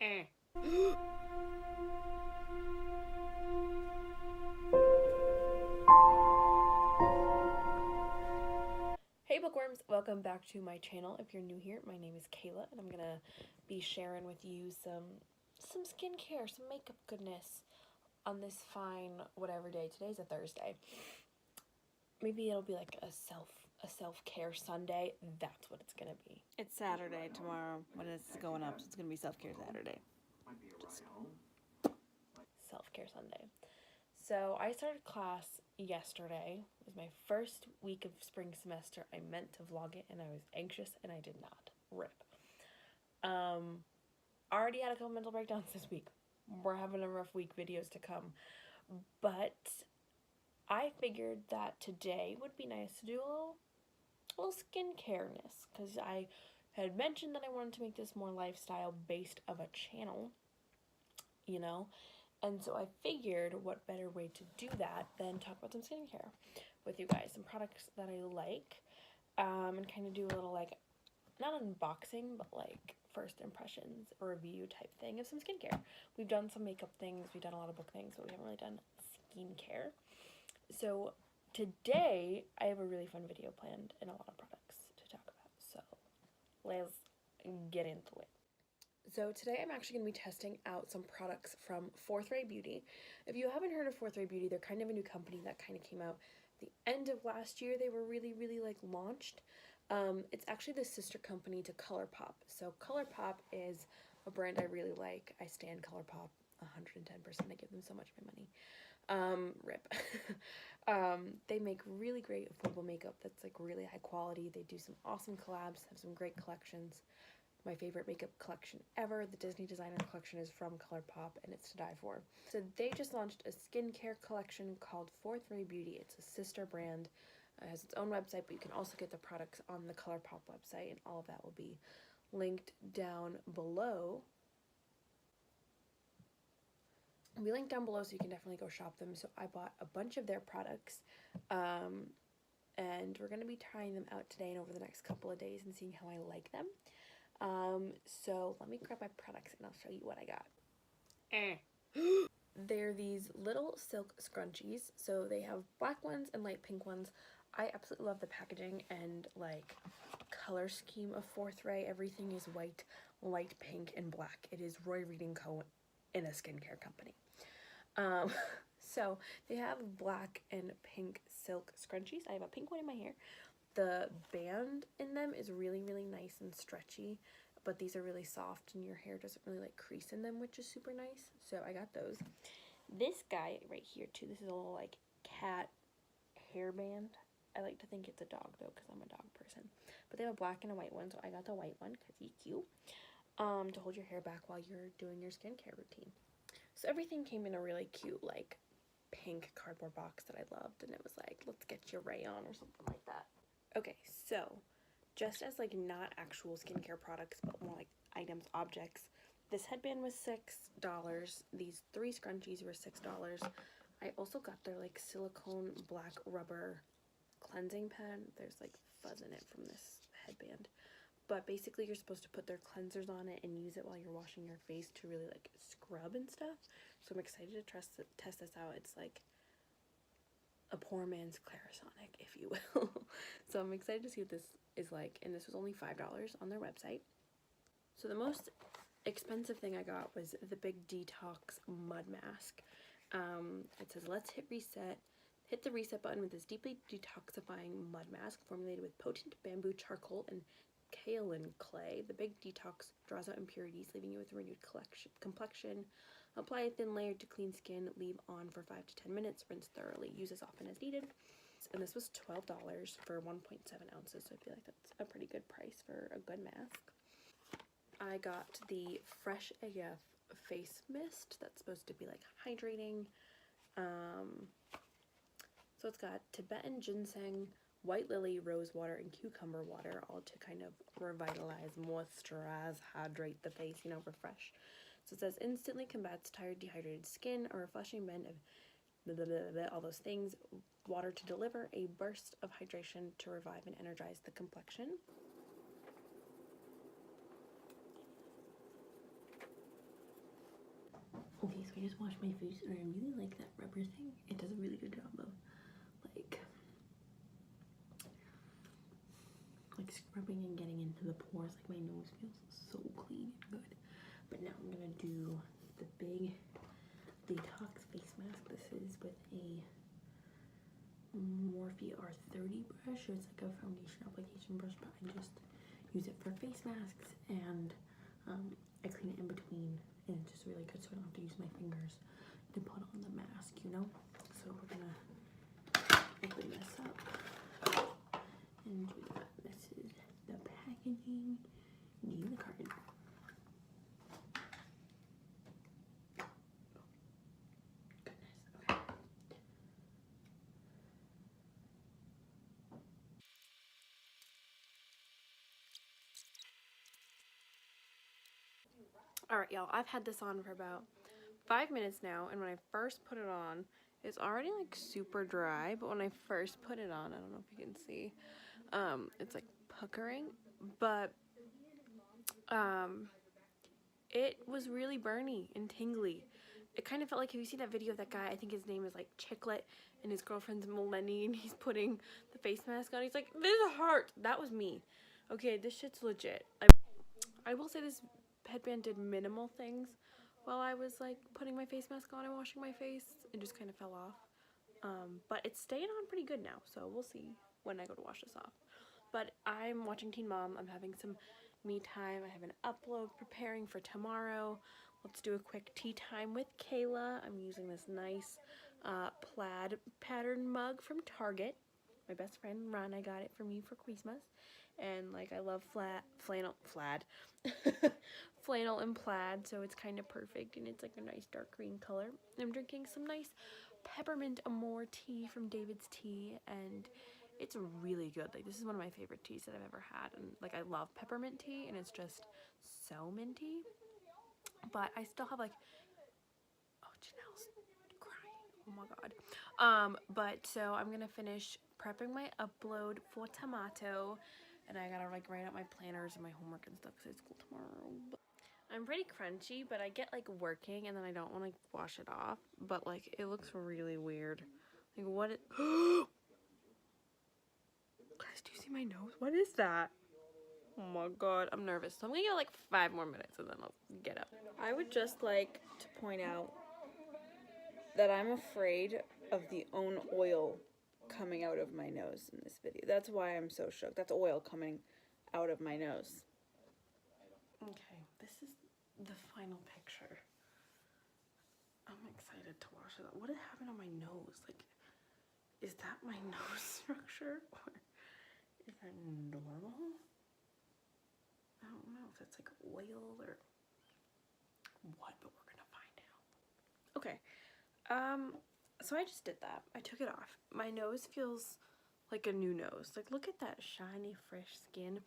Hey bookworms, welcome back to my channel. If you're new here, my name is Kayla and I'm gonna be sharing with you some skincare, some makeup goodness on this fine whatever day. Today's a Thursday. Maybe it'll be like a self-care Sunday. That's what it's gonna be. It's Saturday tomorrow when it's going up, so it's gonna be self-care Saturday. Just self-care Sunday. So I started class yesterday. It was my first week of spring semester. I meant to vlog it and I was anxious and I did not. Rip. Already had a couple mental breakdowns this week. We're having a rough week, videos to come. But I figured that today would be nice to do a little skincare-ness, because I had mentioned that I wanted to make this more lifestyle based of a channel, you know? And so I figured what better way to do that than talk about some skincare with you guys, some products that I like, and kind of do a little, like, not unboxing, but like first impressions review type thing of some skincare. We've done some makeup things, we've done a lot of book things, but we haven't really done skincare. So today I have a really fun video planned and a lot of products to talk about. So let's get into it. So today I'm actually going to be testing out some products from Fourth Ray Beauty. If you haven't heard of Fourth Ray Beauty, they're kind of a new company that kind of came out at the end of last year. They were really like launched. It's actually the sister company to ColourPop. So ColourPop is a brand I really like. I stand ColourPop 110%. I give them so much of my money. Rip. They make really great affordable makeup that's like really high quality. They do some awesome collabs, have some great collections. My favorite makeup collection ever, the Disney Designer collection, is from ColourPop and it's to die for. So they just launched a skincare collection called Fourth Ray Beauty. It's a sister brand. It has its own website, but you can also get the products on the ColourPop website, and all of that will be linked down below. It'll be linked down below, so you can definitely go shop them. So I bought a bunch of their products, and we're going to be trying them out today and over the next couple of days and seeing how I like them. So let me grab my products and I'll show you what I got. They're these little silk scrunchies. So they have black ones and light pink ones. I absolutely love the packaging and like color scheme of Fourth Ray. Everything is white, light pink, and black. It is RoyReadingCo in a skincare company. So they have black and pink silk scrunchies. I have a pink one in my hair. The band in them is really nice and stretchy, but these are really soft and your hair doesn't really like crease in them, which is super nice. So I got those. This guy right here too, this is a little like cat hairband. I like to think it's a dog though, because I'm a dog person. But they have a black and a white one, so I got the white one because he's cute. To hold your hair back while you're doing your skincare routine. So everything came in a really cute like pink cardboard box that I loved, and it was like, let's get your rayon or something like that. Okay, so just as like not actual skincare products, but more like items, objects, this headband was $6. These 3 scrunchies were $6. I also got their like silicone black rubber cleansing pad. There's like fuzz in it from this headband. But basically you're supposed to put their cleansers on it and use it while you're washing your face to really like scrub and stuff. So I'm excited to test this out. It's like a poor man's Clarisonic, if you will. So I'm excited to see what this is like, and this was only $5 on their website. So the most expensive thing I got was the Big Detox Mud Mask. It says, let's hit reset. Hit the reset button with this deeply detoxifying mud mask formulated with potent bamboo charcoal and kaolin clay. The Big Detox draws out impurities, leaving you with a renewed complexion. Apply a thin layer to clean skin, leave on for 5 to 10 minutes, rinse thoroughly, use as often as needed. And this was $12 for 1.7 ounces, so I feel like that's a pretty good price for a good mask. I got the Fresh AF face mist that's supposed to be like hydrating. So it's got Tibetan ginseng, white lily, rose water, and cucumber water, all to kind of revitalize, moisturize, hydrate the face, you know, refresh. So it says instantly combats tired, dehydrated skin, a refreshing blend of blah, blah, blah, blah, all those things. Water to deliver a burst of hydration to revive and energize the complexion. I just washed my face and I really like that rubber thing. It does a really good job of like scrubbing and getting into the pores. Like my nose feels so clean and good. But now I'm gonna do the Big Detox face mask. This is with a Morphe R30 brush. It's like a foundation application brush, but I just use it for face masks, and I clean it in between, and it's just really good so I don't have to use my fingers to put on the mask, you know? So we're gonna open this up and do that. This is the packaging, need the carton. Goodness, okay. Alright, y'all, I've had this on for about 5 minutes now, and when I first put it on, it's already like super dry, but when I first put it on, I don't know if you can see, it's like puckering, but it was really burny and tingly. It kind of felt like, have you seen that video of that guy, I think his name is like Chiclet, and his girlfriend's Melanie, and he's putting the face mask on, he's like, this hurts. That was me. Okay, this shit's legit. I will say this headband did minimal things while I was like putting my face mask on and washing my face. It just kind of fell off. But it's staying on pretty good now, so we'll see when I go to wash this off. But I'm watching Teen Mom. I'm having some me time. I have an upload preparing for tomorrow. Let's do a quick tea time with Kayla. I'm using this nice plaid pattern mug from Target. My best friend Rana got it for me for Christmas. And like I love flannel and plaid, so it's kind of perfect, and it's like a nice dark green color. I'm drinking some nice peppermint amore tea from David's Tea, and it's really good. Like, this is one of my favorite teas that I've ever had, and like I love peppermint tea, and it's just so minty. But I still have like, oh, Janelle's crying, oh my god. But so I'm gonna finish prepping my upload for tomato, and I gotta like write out my planners and my homework and stuff because I have school tomorrow. But I'm pretty crunchy, but I get like working and then I don't want to wash it off, but like it looks really weird. Like, what it guys, do you see my nose? What is that? Oh my god, I'm nervous. So I'm gonna get like 5 more minutes and then I'll get up. I would just like to point out that I'm afraid of the own oil coming out of my nose in this video. That's why I'm so shook. That's oil coming out of my nose. Okay, this is the final picture. I'm excited to wash it up. What happened on my nose? Like, is that my nose structure? Or is that normal? I don't know if it's like oil or what, but we're gonna find out. Okay, so I just did that. I took it off. My nose feels like a new nose. Like, look at that shiny, fresh skin.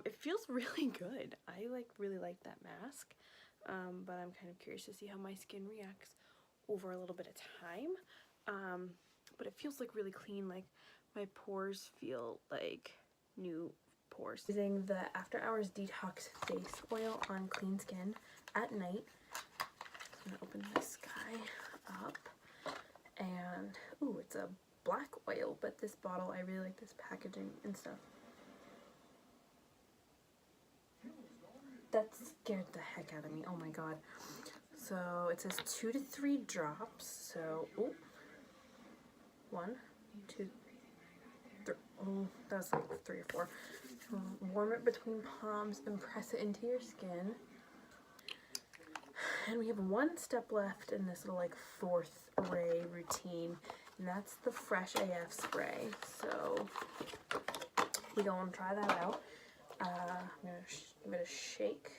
It feels really good. I like really like that mask, but I'm kind of curious to see how my skin reacts over a little bit of time. But it feels like really clean. Like, my pores feel like new pores. Using the After Hours Detox Face Oil on clean skin at night. I'm gonna open this guy up, and ooh, it's a black oil, but this bottle, I really like this packaging and stuff. That scared the heck out of me. Oh my god. So it says 2 to 3 drops. So, ooh, 1, 2, 3. Oh, that was like 3 or 4. Warm it between palms and press it into your skin. And we have 1 step left in this little like 4th ray routine, and that's the Fresh AF spray. So we go and try that out. I'm gonna give it a shake.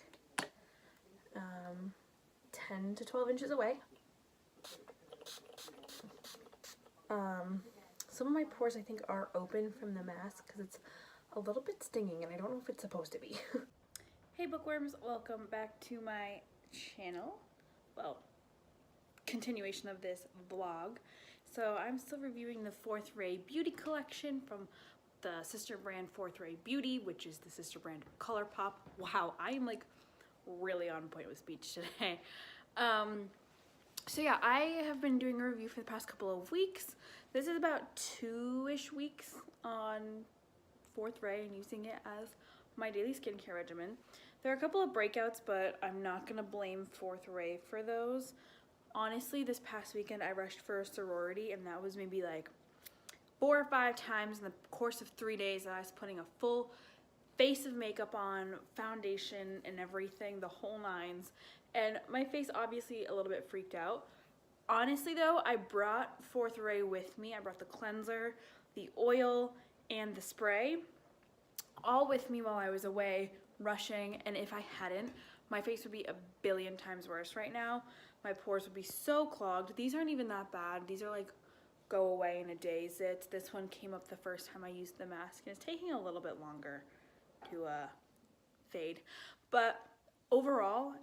10 to 12 inches away. Some of my pores I think are open from the mask because it's a little bit stinging, and I don't know if it's supposed to be. Hey bookworms, welcome back to my channel. Well, continuation of this vlog. So I'm still reviewing the 4th Ray Beauty collection from the sister brand 4th Ray Beauty, which is the sister brand of ColourPop. Wow, I am like really on point with speech today. So yeah, I have been doing a review for the past couple of weeks. This is about 2-ish weeks on Fourth Ray and using it as my daily skincare regimen. There are a couple of breakouts, but I'm not gonna blame Fourth Ray for those. Honestly, this past weekend I rushed for a sorority, and that was maybe like 4 or 5 times in the course of 3 days that I was putting a full face of makeup on, foundation and everything, the whole nines. And my face obviously a little bit freaked out. Honestly though, I brought Fourth Ray with me. I brought the cleanser, the oil, and the spray all with me while I was away rushing, and if I hadn't, my face would be a billion times worse right now. My pores would be so clogged. These aren't even that bad. These are like go away in a day zits. This one came up the first time I used the mask, and it's taking a little bit longer to fade. But overall,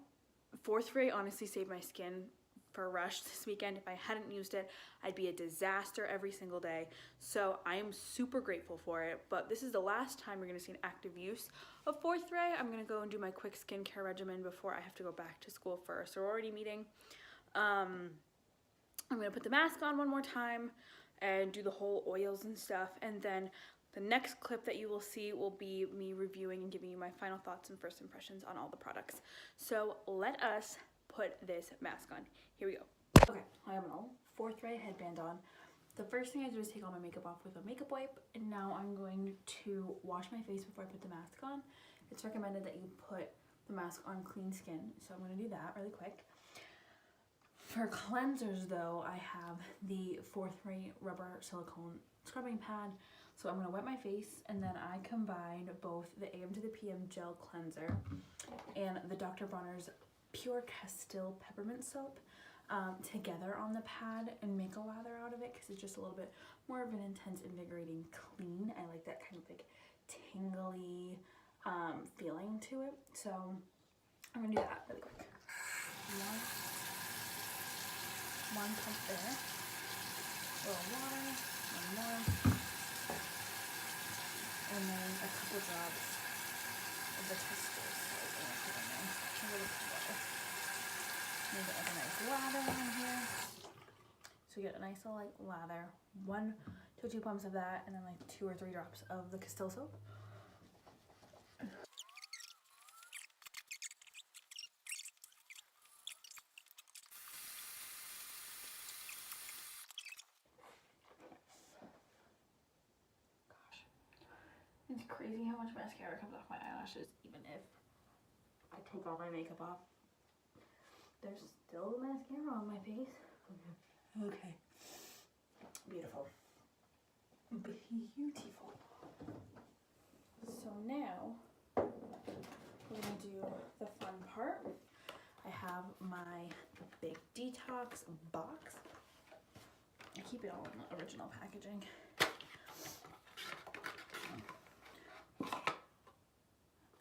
Fourth Ray honestly saved my skin for a rush this weekend. If I hadn't used it, I'd be a disaster every single day. So I am super grateful for it. But this is the last time you're gonna see an active use of Fourth Ray. I'm gonna go and do my quick skincare regimen before I have to go back to school for a sorority meeting. I'm gonna put the mask on one more time and do the whole oils and stuff, and then the next clip that you will see will be me reviewing and giving you my final thoughts and first impressions on all the products. So let us put this mask on. Here we go. Okay, I have an all Fourth Ray headband on. The first thing I do is take all my makeup off with a makeup wipe, and now I'm going to wash my face before I put the mask on. It's recommended that you put the mask on clean skin, so I'm going to do that really quick. For cleansers though, I have the Fourth Ray rubber silicone scrubbing pad. So I'm going to wet my face, and then I combined both the AM to the PM gel cleanser and the Dr. Bronner's Pure Castile peppermint soap together on the pad and make a lather out of it, because it's just a little bit more of an intense, invigorating clean. I like that kind of like tingly feeling to it. So I'm going to do that really quick. One cup there, a little water, one more, and then a couple drops of the Castile soap. I'm gonna put in there a little bit of water. Make it like a nice lather on here. So you get a nice little like lather, 1 to 2 pumps of that, and then like 2 or 3 drops of the Castile soap. It's crazy how much mascara comes off my eyelashes, even if I take all my makeup off. There's still mascara on my face. Okay. Beautiful. Beautiful. So now, we're gonna do the fun part. I have my Big Detox box. I keep it all in the original packaging.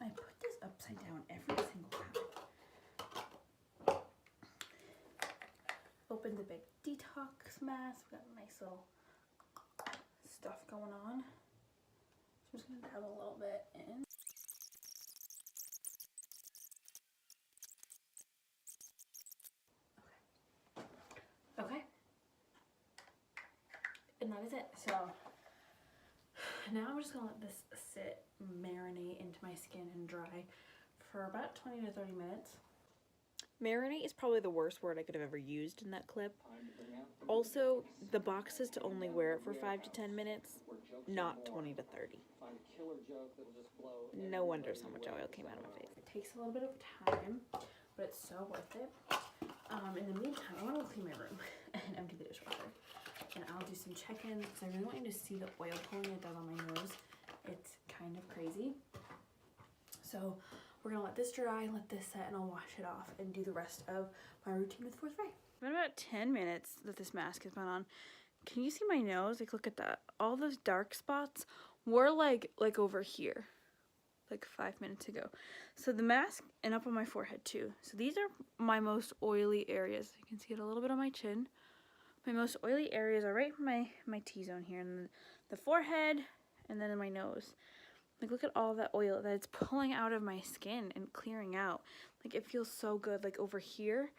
I put this upside down every single time. Open the Big Detox Mask. Got a nice little stuff going on. So I'm just going to dab a little bit in. Okay. And that is it. So now I'm just going to let this sit, marinate into my skin and dry for about 20 to 30 minutes. Marinate is probably the worst word I could have ever used in that clip. Also, the box says to only wear it for 5 to 10 minutes, not 20 to 30. No wonder so much oil came out of my face. It takes a little bit of time, but it's so worth it. In the meantime, I want to go clean my room and empty the dishwasher. And I'll do some check-ins because I really want you to see the oil pulling it down on my nose. It's kind of crazy. So we're gonna let this dry, let this set, and I'll wash it off and do the rest of my routine with Fourth Ray. It's been about 10 minutes that this mask has been on. Can you see my nose? Like, look at that. All those dark spots were like over here, like 5 minutes ago. So the mask, and up on my forehead too. So these are my most oily areas. You can see it a little bit on my chin. My most oily areas are right in my T-zone here, and the forehead, and then in my nose. Like, look at all that oil that it's pulling out of my skin and clearing out. Like, it feels so good. Like, over here,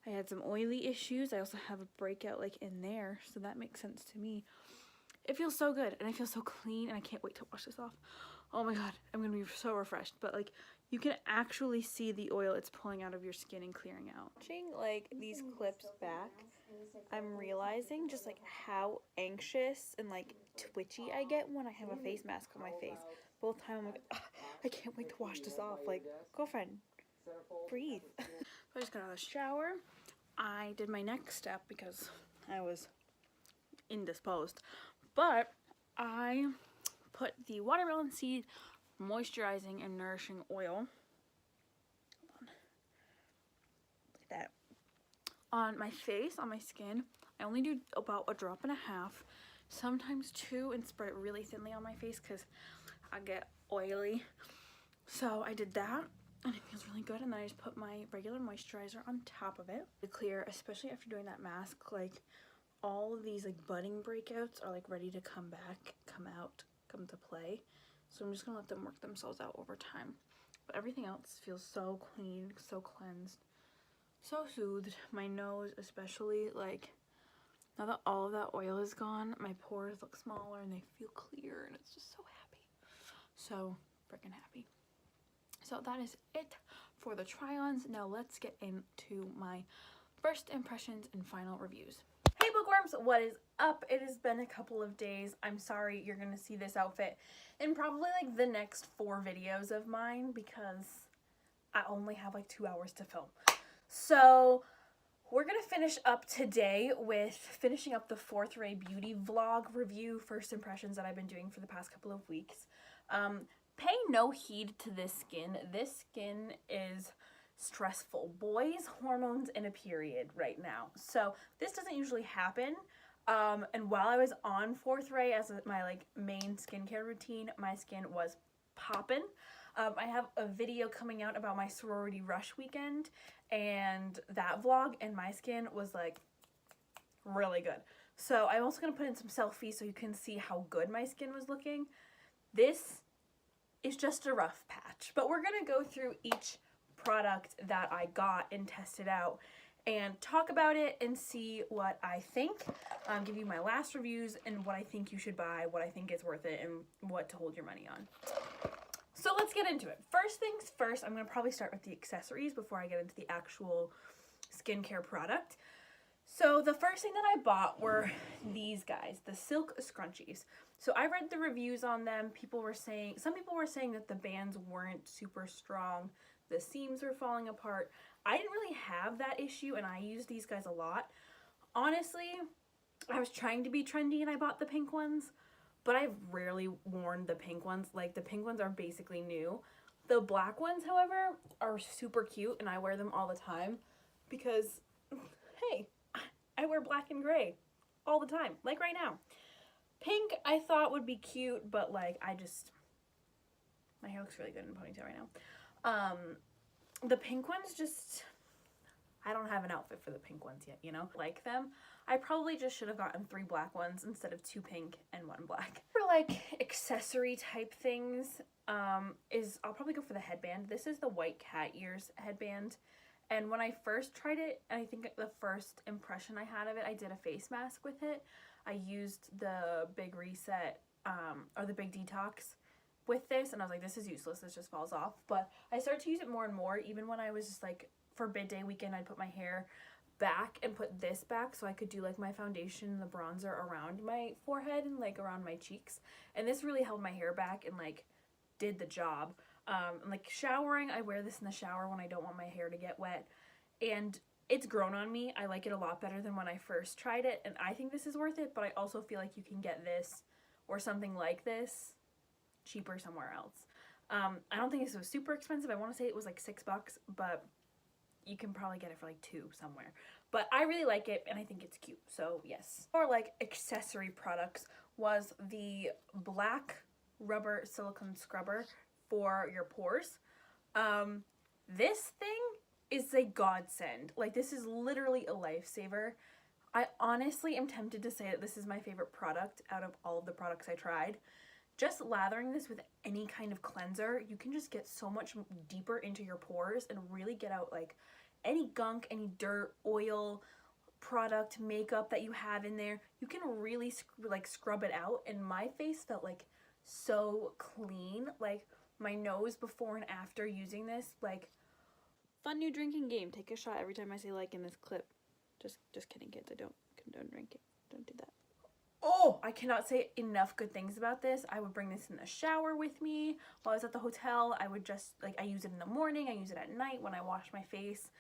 I had some oily issues. I also have a breakout like in there, so that makes sense to me. It feels so good and I feel so clean and I can't wait to wash this off. Oh my god, I'm gonna be so refreshed. But like, you can actually see the oil it's pulling out of your skin and clearing out. Watching like these clips back, I'm realizing just like how anxious and like twitchy I get when I have a face mask on my face. Both times I'm like, "Ugh, I can't wait to wash this off. Like, girlfriend, breathe." So I just got out of the shower. I did my next step because I was indisposed. But I put the watermelon seed moisturizing and nourishing oil, hold on, look at that, on my face, on my skin. I only do about a drop and a half, sometimes 2, and spread it really thinly on my face because I get oily. So I did that and it feels really good. And then I just put my regular moisturizer on top of it to clear, especially after doing that mask. Like, all of these like budding breakouts are like ready to come back, come to play. So I'm just gonna let them work themselves out over time. But everything else feels so clean, so cleansed, so soothed. My nose especially, like, now that all of that oil is gone, my pores look smaller and they feel clear, and it's just so happy. So freaking happy. So that is it for the try-ons. Now let's get into my first impressions and final reviews. Hey bookworms, what is up? It has been a couple of days. I'm sorry you're gonna see this outfit in probably like the next 4 videos of mine because I only have like 2 hours to film. So we're gonna finish up today with finishing up the 4th Ray Beauty vlog review, first impressions that I've been doing for the past couple of weeks. Pay no heed to this skin. This skin is stressful. Boys, hormones, and a period right now. So this doesn't usually happen. And while I was on 4th Ray as my like main skincare routine, my skin was popping. I have a video coming out about my sorority rush weekend, and that vlog, and my skin was like really good. So I'm also going to put in some selfies so you can see how good my skin was looking. This is just a rough patch, but we're going to go through each product that I got and test it out and talk about it and see what I think, give you my last reviews and what I think you should buy, what I think is worth it, and what to hold your money on. So let's get into it. First things first, I'm going to probably start with the accessories before I get into the actual skincare product. So the first thing that I bought were these guys, the silk scrunchies. So I read the reviews on them. Some people were saying that the bands weren't super strong, the seams were falling apart. I didn't really have that issue, and I use these guys a lot. Honestly, I was trying to be trendy and I bought the pink ones, but I've rarely worn the pink ones. Like, the pink ones are basically new. The black ones, however, are super cute, and I wear them all the time because, hey, I wear black and gray all the time, like right now. Pink I thought would be cute, but like, my hair looks really good in a ponytail right now. The pink ones just, I don't have an outfit for the pink ones yet, you know? Like them. I probably just should have gotten 3 black ones instead of 2 pink and 1 black. For like accessory type things, I'll probably go for the headband. This is the white cat ears headband. And when I first tried it, I think the first impression I had of it, I did a face mask with it. I used the Big Reset, or the Big Detox with this, and I was like, this is useless, this just falls off. But I started to use it more and more, even when I was just like, for bid day weekend, I'd put my hair back and put this back so I could do like my foundation and the bronzer around my forehead and like around my cheeks. And this really held my hair back and like did the job. Like showering, I wear this in the shower when I don't want my hair to get wet, and it's grown on me. I like it a lot better than when I first tried it, and I think this is worth it, but I also feel like you can get this or something like this cheaper somewhere else. I don't think this was super expensive. I want to say it was like $6, but you can probably get it for like 2 somewhere. But I really like it, and I think it's cute, so yes. Or like accessory products was the black rubber silicone scrubber for your pores. This thing is a godsend. Like, this is literally a lifesaver. I honestly am tempted to say that this is my favorite product out of all of the products I tried. Just lathering this with any kind of cleanser, you can just get so much deeper into your pores and really get out like any gunk, any dirt, oil, product, makeup that you have in there. You can really like scrub it out, and my face felt like so clean. Like my nose before and after using this, like. Fun new drinking game. Take a shot every time I say like in this clip. Just kidding, kids. I don't condone drinking. Don't do that. Oh, I cannot say enough good things about this. I would bring this in the shower with me while I was at the hotel. I would just, like, I use it in the morning. I use it at night when I wash my face.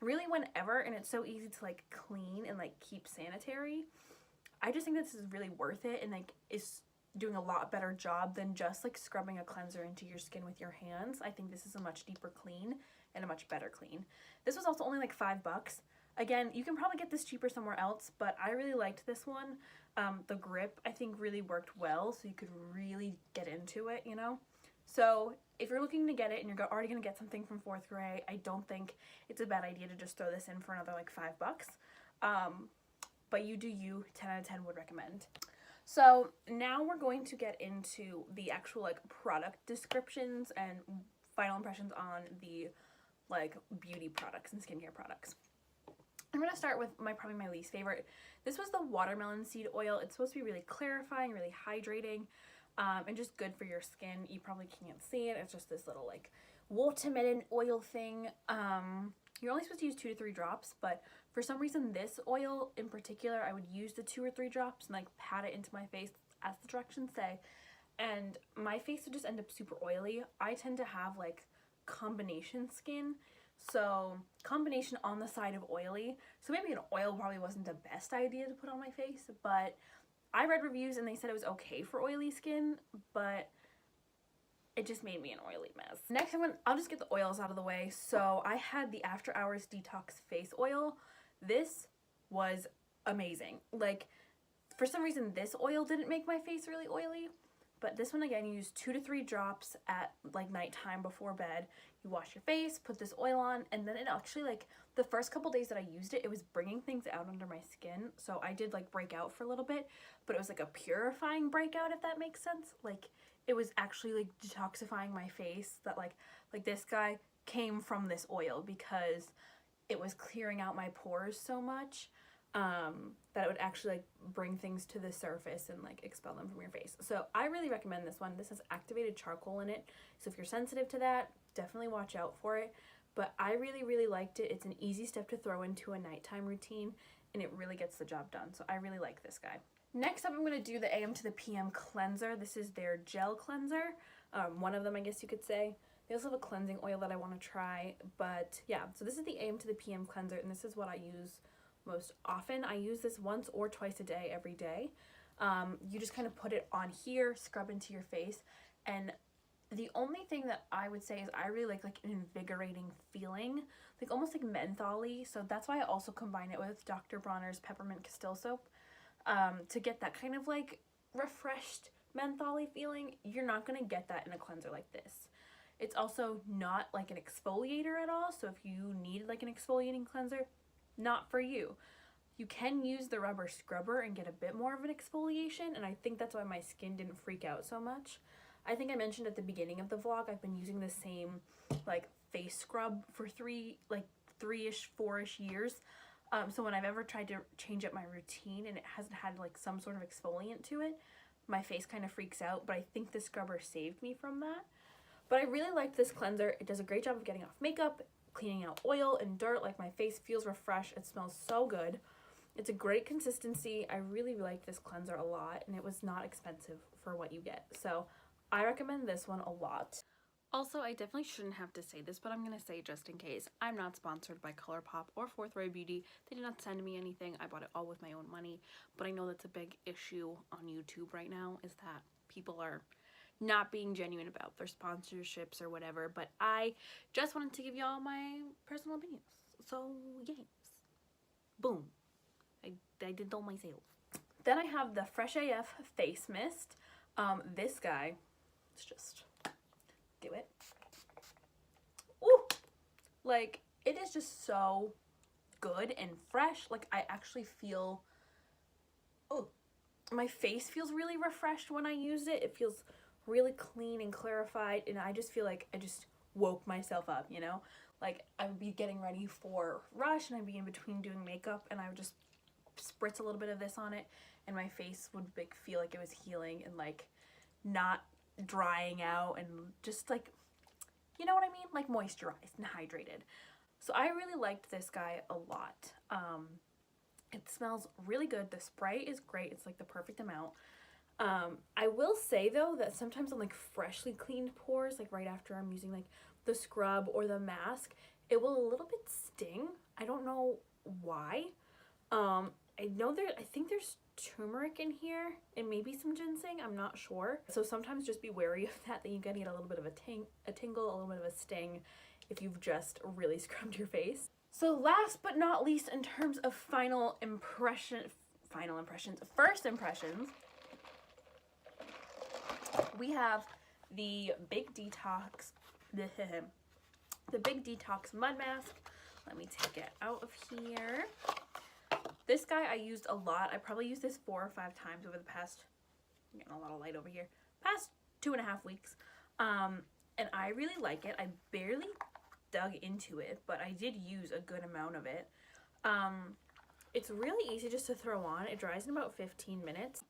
Really whenever, and it's so easy to, like, clean and, like, keep sanitary. I just think this is really worth it and, like, is doing a lot better job than just, like, scrubbing a cleanser into your skin with your hands. I think this is a much deeper clean and a much better clean. This was also only, like, $5. Again, you can probably get this cheaper somewhere else, but I really liked this one. The grip, I think, really worked well, so you could really get into it, you know? So if you're looking to get it and you're already going to get something from 4th grade, I don't think it's a bad idea to just throw this in for another, like, $5. But you do you, 10 out of 10 would recommend. So now we're going to get into the actual, like, product descriptions and final impressions on the, like, beauty products and skincare products. I'm going to start with probably my least favorite. This was the watermelon seed oil. It's supposed to be really clarifying, really hydrating, and just good for your skin. You probably can't see it. It's just this little, like, watermelon oil thing. You're only supposed to use 2 to 3 drops, but for some reason this oil in particular, I would use the 2 or 3 drops and, like, pat it into my face as the directions say, and my face would just end up super oily. I tend to have, like, combination skin. So combination on the side of oily. So maybe an oil probably wasn't the best idea to put on my face, but I read reviews and they said it was okay for oily skin, but it just made me an oily mess. Next, I'll just get the oils out of the way. So I had the After Hours Detox Face Oil. This was amazing. Like, for some reason, this oil didn't make my face really oily. But this one, again, you use 2 to 3 drops at, like, nighttime before bed. You wash your face, put this oil on, and then it actually, like, the first couple days that I used it, it was bringing things out under my skin. So I did, like, break out for a little bit, but it was, like, a purifying breakout, if that makes sense. Like, it was actually, like, detoxifying my face. That, like this guy came from this oil because it was clearing out my pores so much. That it would actually, like, bring things to the surface and, like, expel them from your face. So I really recommend this one. This has activated charcoal in it, so if you're sensitive to that, definitely watch out for it. But I really, really liked it. It's an easy step to throw into a nighttime routine, and it really gets the job done. So I really like this guy. Next up, I'm going to do the AM to the PM cleanser. This is their gel cleanser. One of them, I guess you could say. They also have a cleansing oil that I want to try. But yeah, so this is the AM to the PM cleanser, and this is what I use most often. I use this once or twice a day, every day. You just kind of put it on here, scrub into your face, and the only thing that I would say is I really like an invigorating feeling, like almost like mentholy. So that's why I also combine it with Dr. Bronner's Peppermint Castile Soap to get that kind of like refreshed mentholy feeling. You're not going to get that in a cleanser like this. It's also not like an exfoliator at all. So if you need like an exfoliating cleanser, not for you. You can use the rubber scrubber and get a bit more of an exfoliation, and I think that's why my skin didn't freak out so much. I think I mentioned at the beginning of the vlog, I've been using the same like face scrub for 3-ish, 4-ish years. So when I've ever tried to change up my routine and it hasn't had like some sort of exfoliant to it, my face kind of freaks out, but I think the scrubber saved me from that. But I really liked this cleanser. It does a great job of getting off makeup, cleaning out oil and dirt. Like, my face feels refreshed. It smells so good. It's a great consistency. I really like this cleanser a lot, and it was not expensive for what you get. So I recommend this one a lot. Also, I definitely shouldn't have to say this, but I'm going to say just in case. I'm not sponsored by ColourPop or 4th Ray Beauty. They did not send me anything. I bought it all with my own money. But I know that's a big issue on YouTube right now, is that people are not being genuine about their sponsorships or whatever. But I just wanted to give y'all my personal opinions. So, yes. Boom. I did all myself. Then I have the Fresh AF Face Mist. This guy, let's just do it. Ooh! Like, it is just so good and fresh. Like, I actually feel, oh, my face feels really refreshed when I use it. It feels really clean and clarified, and I just feel like I just woke myself up, you know? Like, I would be getting ready for rush, and I'd be in between doing makeup, and I would just spritz a little bit of this on it, and my face would like feel like it was healing and like not drying out, and just like, you know what I mean, like moisturized and hydrated. So I really liked this guy a lot. It smells really good. The spray is great. It's like the perfect amount. I will say though that sometimes on like freshly cleaned pores, like right after I'm using like the scrub or the mask, it will a little bit sting. I don't know why. I think there's turmeric in here and maybe some ginseng. I'm not sure. So sometimes just be wary of that you can get a little bit of a tingle, a little bit of a sting if you've just really scrubbed your face. So last but not least, in terms of first impressions, we have the Big Detox, the Big Detox Mud Mask. Let me take it out of here. This guy I used a lot. I probably used this 4 or 5 times over the past, I'm getting a lot of light over here, past 2.5 weeks. And I really like it. I barely dug into it, but I did use a good amount of it. It's really easy just to throw on. It dries in about 15 minutes.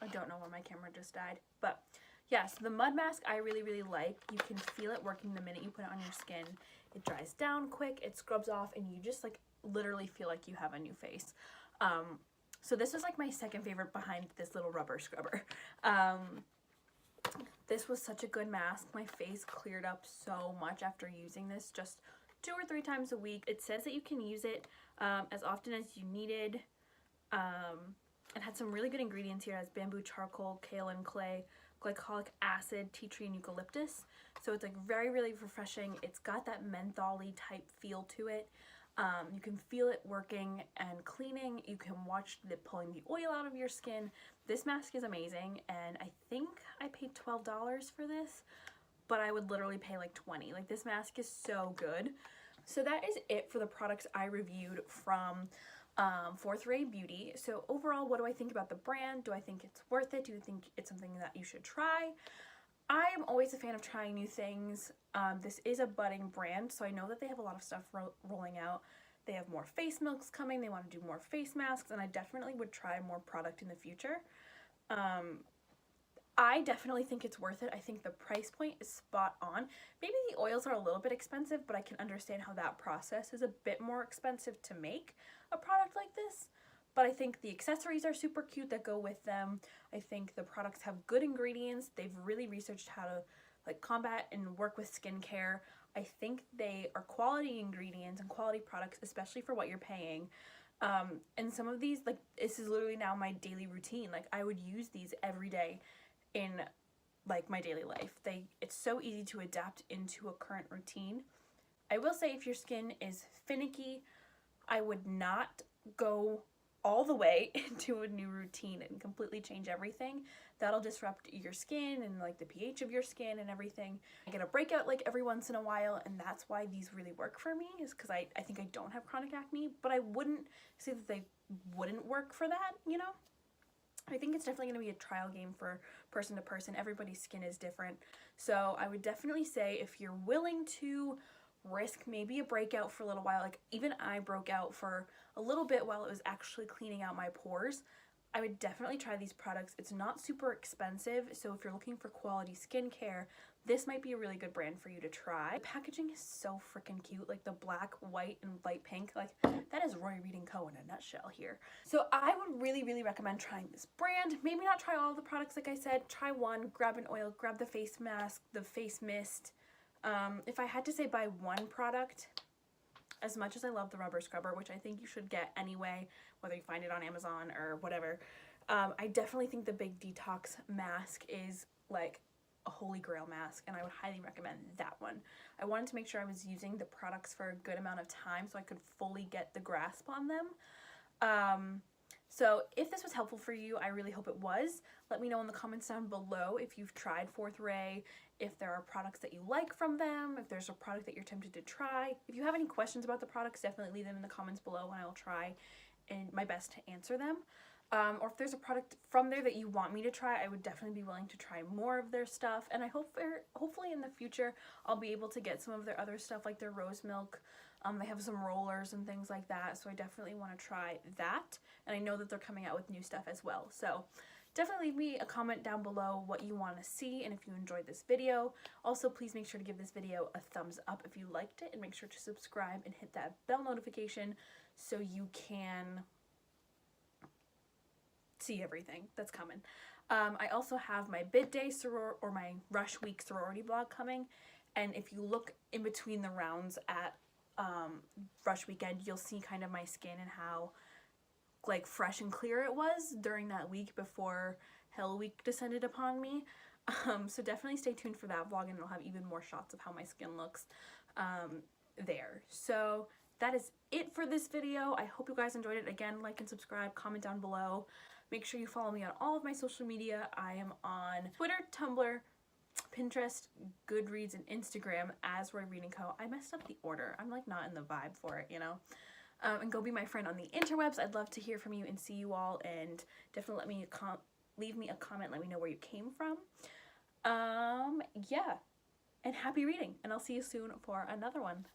I don't know why my camera just died, but yeah, so the mud mask I really, really like. You can feel it working the minute you put it on your skin. It dries down quick, it scrubs off, and you just like literally feel like you have a new face. So this was like my second favorite behind this little rubber scrubber. This was such a good mask. My face cleared up so much after using this just 2 or 3 times a week. It says that you can use it as often as you needed. It had some really good ingredients here. It has bamboo charcoal, kaolin clay, glycolic acid, tea tree, and eucalyptus. So it's like very, really refreshing. It's got that mentholy type feel to it. You can feel it working and cleaning. You can watch it pulling the oil out of your skin. This mask is amazing, and I think I paid $12 for this, but I would literally pay like $20. Like, this mask is so good. So that is it for the products I reviewed from Fourth Ray Beauty. So overall, what do I think about the brand? Do I think it's worth it? Do you think it's something that you should try? I am always a fan of trying new things. This is a budding brand, so I know that they have a lot of stuff rolling out. They have more face milks coming. They want to do more face masks, and I definitely would try more product in the future. I definitely think it's worth it. I think the price point is spot on. Maybe the oils are a little bit expensive, but I can understand how that process is a bit more expensive to make a product like this. But I think the accessories are super cute that go with them. I think the products have good ingredients. They've really researched how to like combat and work with skincare. I think they are quality ingredients and quality products, especially for what you're paying. And some of these, like, this is literally now my daily routine. Like, I would use these every day in like my daily life. It's so easy to adapt into a current routine. I will say, if your skin is finicky, I would not go all the way into a new routine and completely change everything. That'll disrupt your skin and like the pH of your skin and everything. I get a breakout like every once in a while, and that's why these really work for me, is because I think I don't have chronic acne, but I wouldn't say that they wouldn't work for that, you know? I think it's definitely going to be a trial game for person to person. Everybody's skin is different. So I would definitely say, if you're willing to risk maybe a breakout for a little while, like even I broke out for a little bit while it was actually cleaning out my pores, I would definitely try these products. It's not super expensive, so if you're looking for quality skincare, this might be a really good brand for you to try. The packaging is so freaking cute, like the black, white, and light pink. Like, that is RoyReadingCo in a nutshell here. So I would really, really recommend trying this brand. Maybe not try all the products like I said. Try one, grab an oil, grab the face mask, the face mist. If I had to say buy one product, as much as I love the rubber scrubber, which I think you should get anyway, whether you find it on Amazon or whatever, I definitely think the Big Detox Mask is like a holy grail mask, and I would highly recommend that one. I wanted to make sure I was using the products for a good amount of time so I could fully get the grasp on them. So if this was helpful for you, I really hope it was. Let me know in the comments down below if you've tried Fourth Ray, if there are products that you like from them, if there's a product that you're tempted to try. If you have any questions about the products, definitely leave them in the comments below, and I will try my best to answer them. Or if there's a product from there that you want me to try, I would definitely be willing to try more of their stuff. And I hopefully in the future I'll be able to get some of their other stuff, like their rose milk. They have some rollers and things like that, so I definitely want to try that. And I know that they're coming out with new stuff as well. So definitely leave me a comment down below what you want to see and if you enjoyed this video. Also, please make sure to give this video a thumbs up if you liked it, and make sure to subscribe and hit that bell notification so you can see everything that's coming. I also have my bid day or my rush week sorority vlog coming, and if you look in between the rounds at rush weekend, you'll see kind of my skin and how like fresh and clear it was during that week before Hell Week descended upon me. So definitely stay tuned for that vlog, and it'll have even more shots of how my skin looks there. So that is it for this video. I hope you guys enjoyed it. Again, like and subscribe, comment down below. Make sure you follow me on all of my social media. I am on Twitter, Tumblr, Pinterest, Goodreads, and Instagram as RoyReadingCo. I messed up the order. I'm like not in the vibe for it, you know? And go be my friend on the interwebs. I'd love to hear from you and see you all, and definitely leave me a comment. Let me know where you came from. Yeah, and happy reading, and I'll see you soon for another one.